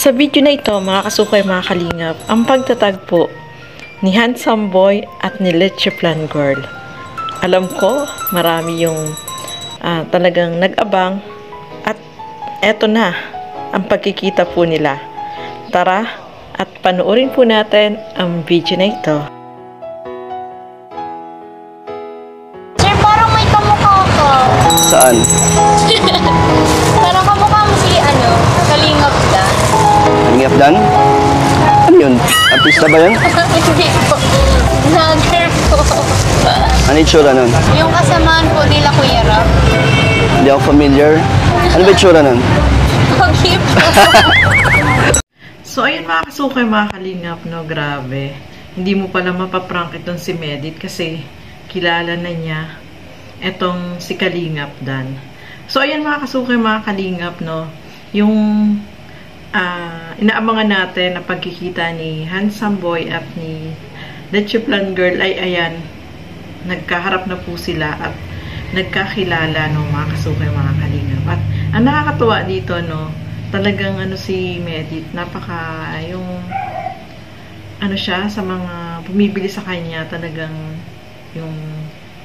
Sa video na ito, mga kasukay, mga kalingap, ang pagtatagpo ni Handsome Boy at ni Leche Plan Girl. Alam ko, marami yung talagang nag-abang at eto na ang pagkikita po nila. Tara at panoorin po natin ang video na ito. Sir, parang may kamukha ka. Saan? Parang kamukha mo si Kalingap Dan. Kalingap Dan? Ano yun? Artista ba yun? Hindi po. Vlogger po. Ano yung tsura nun? Yung kasamaan po nila Kuya Rap. Hindi ako familiar. Ano ba yung tsura nun? Okay po. So, ayun mga kasukay, mga kalingap, no? Grabe. Hindi mo pala mapaprank itong si Medit kasi kilala na niya etong si Kalingap Dan. So, ayun mga kasukay, mga kalingap, no? Yung inaabangan natin na pagkikita ni Handsome Boy at ni Leche Plan Girl ay ayan, nagkaharap na po sila at nagkakilala, no, mga kasukay, mga kalingap. At ang nakakatuwa dito, no, talagang si Medit, napaka yung siya sa mga bumibili sa kanya, talagang yung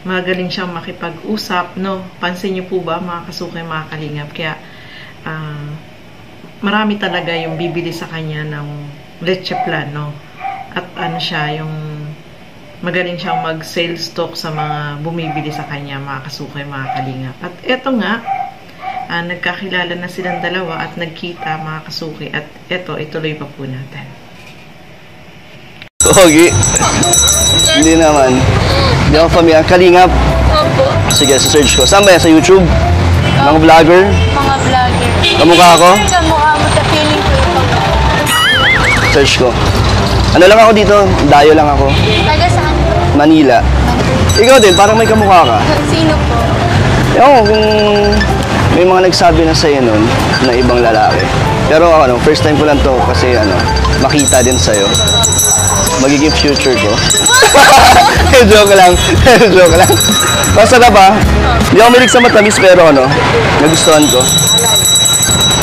magaling siyang makipag-usap, no. Pansin niyo po ba, mga kasukay, mga kalingap? Kaya marami talaga yung bibili sa kanya ng Leche Plan, no. At siya, yung magaling siyang mag-sales talk sa mga bumibili sa kanya, mga kasukay, mga kalingap. At eto nga, nagkakilala na silang dalawa at nagkita, mga kasuki, at eto, ituloy pa po natin. Pogi. Hindi naman. Hindi ako familiar. Kalingap. Opo. Sige, sa-search ko. Saan ba yan? Sa YouTube? Mga vlogger? Mga vlogger. Kamukha ako? Kamukha mo sa feeling ko yung Search ko. Ano lang ako dito? Dayo lang ako. taga saan po? Manila. Ikaw din, parang may kamukha ka. Sino po? Ewan ko kung may mga nagsabi na sa'yo nun na ibang lalaki. Pero first time ko lang to kasi makita din sa'yo. Magiging future ko. Joke lang. Joke lang. Masarap ba? Hindi ako milig sa matamis pero nagustuhan ko.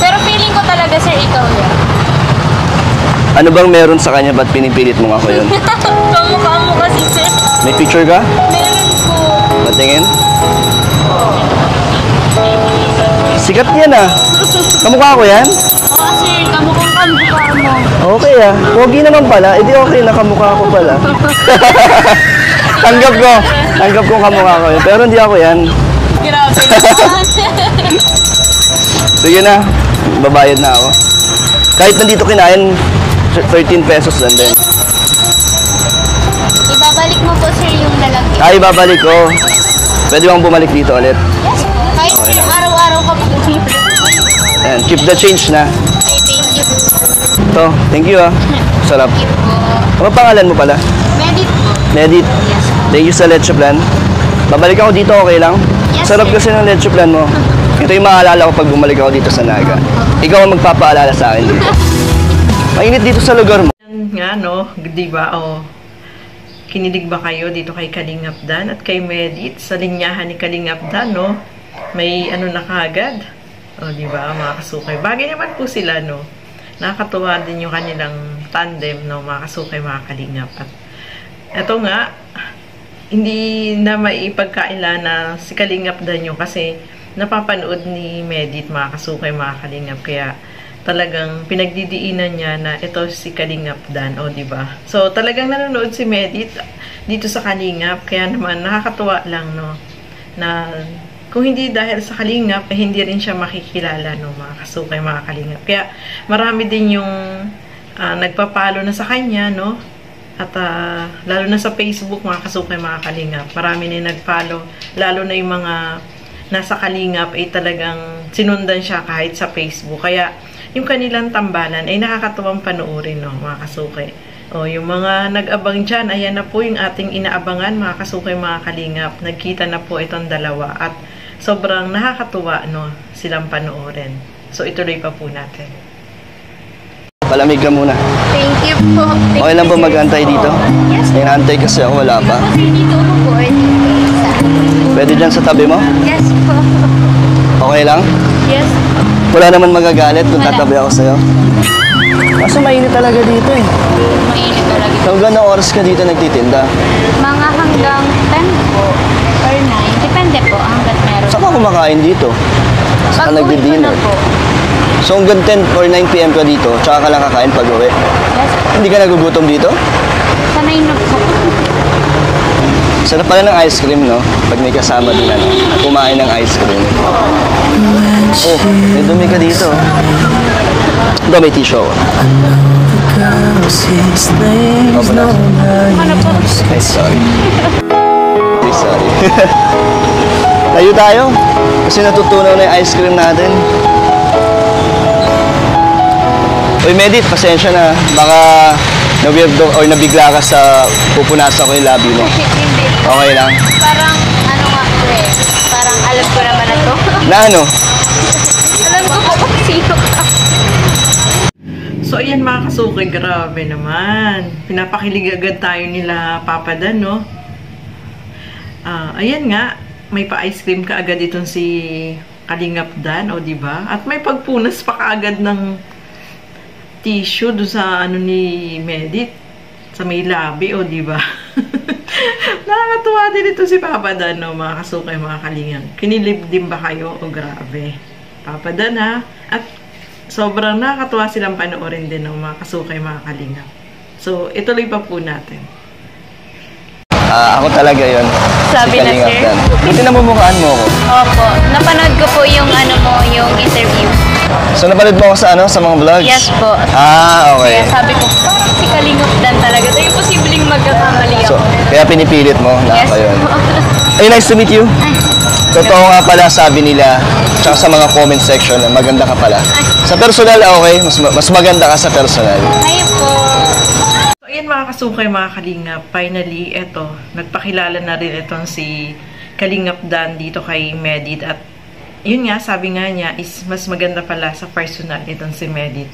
Pero feeling ko talaga, sir, ikaw yan. Ano bang meron sa kanya ba't pinipilit mo ako yun? Kamukha mo kasi, sir. May picture ka? Meron po. Patingin? Sikat yan ah. Kamukha ko yan? Oo, sir. Kamukhang kamukha mo. Okay ah. Pogi naman pala. Hindi okay na kamukha ko pala. Tanggap ko. Tanggap ko kamukha ko yun. Pero hindi ako yan. Grabe naman. Sige na. Babayad na ako. Kahit nandito kinain, 13 pesos lang din. Ibabalik mo po, sir, yung lalaki. Ay, babalik ko. Pwede bang bumalik dito ulit? Yes, kahit sir, araw-araw ka po. Ayan, keep the change na. Okay, thank you. Ito, thank you ah. Sarap. Thank you po. Ano pangalan mo pala? Medit po. Medit. Yes. Thank you sa Leche Plan. Babalik ako dito, okay lang? Yes, Sarap sir. kasi ng Leche Plan mo. Ito yung maalala ko pag bumalik ako dito sa Naga. Ikaw ang magpapaalala sa akin dito. Mainit dito sa lugar mo. Yan nga, no, di ba, kinilig ba kayo dito kay Kalingap Dan at kay Medit sa linyahan ni Kalingap Dan, no? May na kaagad. Di ba, mga kasukay. Bagay naman po sila, no? Nakakatuwa din yung kanilang tandem, no, mga kasukay, mga kalingap. At eto nga, hindi na maipagkaila na si Kalingap Dan yun kasi napapanood ni Medit, mga kasukay, mga kalingap. Kaya talagang pinagdidiinan niya na ito si Kalingap Dan, di ba? So, talagang nanonood si Medit dito sa Kalingap. Kaya naman, nakakatuwa lang, no, na kung hindi dahil sa Kalingap, hindi rin siya makikilala, no, mga kasukay, mga kalingap. Kaya marami din yung nagpapalo na sa kanya, no? At lalo na sa Facebook, mga kasukay, mga kalingap. Marami na nagpalo, lalo na yung mga nasa Kalingap ay talagang sinundan siya kahit sa Facebook. Kaya yung kanilang tambalan ay nakakatuwang panoorin, no, mga kasukay. Yung mga nag-abang dyan, ayan na po yung ating inaabangan, mga kasukay, mga kalingap. Nagkita na po itong dalawa at sobrang nakakatuwa, no, silang panoorin. So, ituloy pa po natin. Palamig ka muna. Thank you po. Okay lang ba mag-antay dito? Yes po. Inaantay kasi ako, wala pa. Ako, sir, dito ako po. Pwede dyan sa tabi mo? Yes po. Okay lang? Yes po. Wala naman magagalit kung tatabi ako sa'yo. Kaso mainit talaga dito eh. Mainit talaga. So, gano'ng oras ka dito nagtitinda? Mga hanggang 10 po or 9. Depende po hanggat meron. Saan ka kumakain dito? Saan ka Pag uwi ko na nagdi-dinner? po. So hanggang 10 or 9 p.m. ka dito, tsaka ka lang kakain pag uwi. Yes. Hindi ka nagugutom dito? Sanay na po. Sarap pala ng ice cream, no? Pag may kasama din, ano, kumain ng ice cream. Oh, may dumi ka dito. Ito, may tissue ako. Oh, ba na? Ano po? Ay, sorry. Ay, sorry. Tayo tayo. Kasi natutunaw na yung ice cream natin. Uy, Medit, pasensya na. Baka na-weirdo or nabigla ka sa pupunasan ko yung labi mo. Hindi. Okay lang. Parang ano nga po eh. Parang alam ko naman na to. Na ano? Alam ko po kung sino ka. So, ayan mga kasuki, grabe naman. Pinapakilig agad tayo nila Papa Dan, no? Ayan nga, may pa-ice cream ka agad itong si Kalingap Dan, o diba? At may pagpunas pa kaagad ng tissue doon sa ano ni Medit, sa may labi, o diba? Nakakatuwa din ito si Papa Dan, no? Mga kasuki, mga kalingap. Kinilib din ba kayo? O grabe. Papa Dan, ha? At sobrang nakakatuwa silang panoorin din ng mga kasukay, mga kalingap. So, ituloy pa po natin. Ako talaga yon. Sabi na, Kalingap sir. Dan. Buti namumukhaan mo ako. Opo. Napanood ko po yung ano mo, yung interview. So, napanood mo ako sa ano? Sa mga vlogs? Yes po. Okay. Kaya sabi ko, parang si Kalingap Dan talaga. Ito yung posibleng magkakamali So, ako. kaya pinipilit mo na Yes ako yun. po. Ay, nice to meet you. Totoo nga pala sabi nila, tsaka sa mga comment section, na maganda ka pala. Sa personal, okay. Mas maganda ka sa personal. Hi po. So, ayan mga kasukay, mga kalingap. Finally, eto, nagpakilala na rin itong si Kalingap Dan dito kay Medit. At yun nga, sabi nga niya, is mas maganda pala sa personal itong si Medit.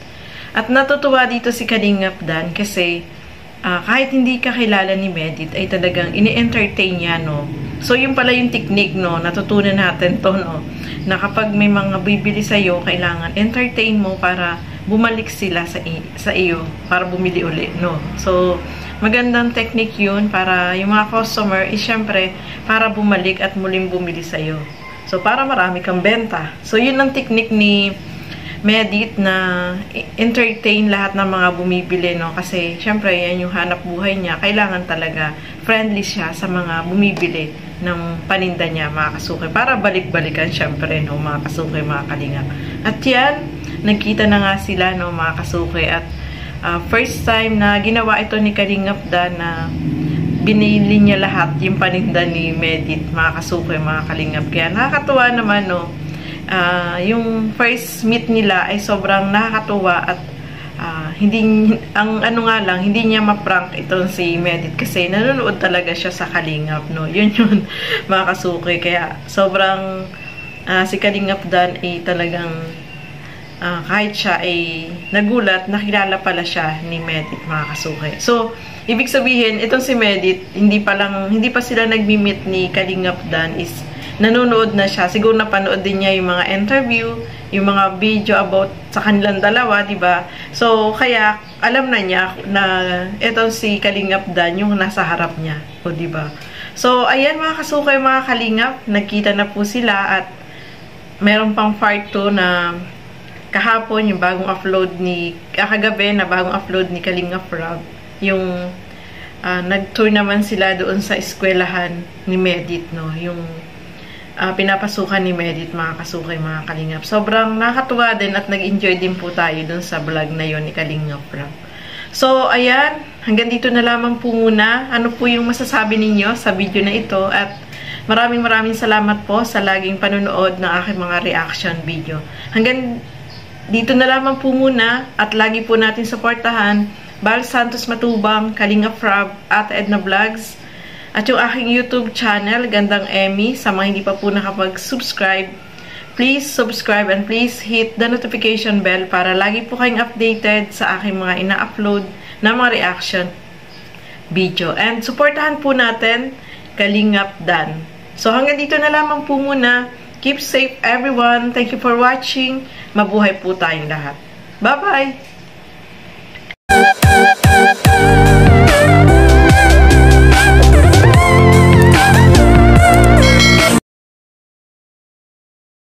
At natutuwa dito si Kalingap Dan kasi kahit hindi ka kilala ni Medit, ay talagang ini-entertain niya, no? So, yun pala yung technique, no? Natutunan natin to, no? Na kapag may mga bibili sa'yo, kailangan entertain mo para bumalik sila sa iyo, para bumili uli, no? So, magandang technique yun para yung mga customer, is syempre, para bumalik at muling bumili sa'yo. So, para marami kang benta. So, yun ang technique ni Medit na entertain lahat ng mga bumibili, no? Kasi, syempre, yan yung hanap buhay niya. Kailangan talaga friendly siya sa mga bumibili ng paninda niya, mga kasuki. Para balik-balikan, syempre, no? Mga kasuki, mga kalingap. At yan, nagkita na nga sila, no? Mga kasuki. At first time na ginawa ito ni Kalingap Dan na binili niya lahat yung paninda ni Medit, mga kasuki, mga kalingap. Kaya nakakatuwa naman, no? Yung first meet nila ay sobrang nakakatuwa at ang ano nga lang, hindi niya ma-prank itong si Medit kasi nanonood talaga siya sa Kalingap, no? Yun mga kasuki. Kaya sobrang si Kalingap Dan ay talagang kahit siya ay nagulat, nakilala pala siya ni Medit, mga kasuki. So, ibig sabihin, itong si Medit, hindi pa sila nagmi-meet ni Kalingap Dan, is nanonood na siya. Siguro napanood din niya yung mga interview, yung mga video about sa kanilang dalawa, diba? So, kaya alam na niya na itong si Kalingap Dan yung nasa harap niya. O, diba? So, ayan mga kasukay, mga kalingap, nagkita na po sila at meron pang part 2 na kahapon, yung bagong upload kagabi na bagong upload ni Kalingap Rob, yung nag-tour naman sila doon sa eskwelahan ni Medit, no? Yung pinapasukan ni Medit, mga kasukay, mga kalingap. Sobrang nakakatuwa din at nag-enjoy din po tayo dun sa vlog na yon ni Kalingap Rob. So, ayan, hanggang dito na lamang po muna. Ano po yung masasabi ninyo sa video na ito? At maraming salamat po sa laging panonood ng aking mga reaction video. Hanggang dito na lamang po muna at lagi po natin supportahan Bal Santos Matubang, Kalingap Rob, at Edna Vlogs. At yung aking YouTube channel, Gandang Emmy, sa mga hindi pa po nakapag-subscribe, please subscribe and please hit the notification bell para lagi po kayong updated sa aking mga ina-upload na mga reaction video. And supportahan po natin Kalingap Dan. So hanggang dito na lamang po muna. Keep safe everyone. Thank you for watching. Mabuhay po tayong lahat. Bye-bye!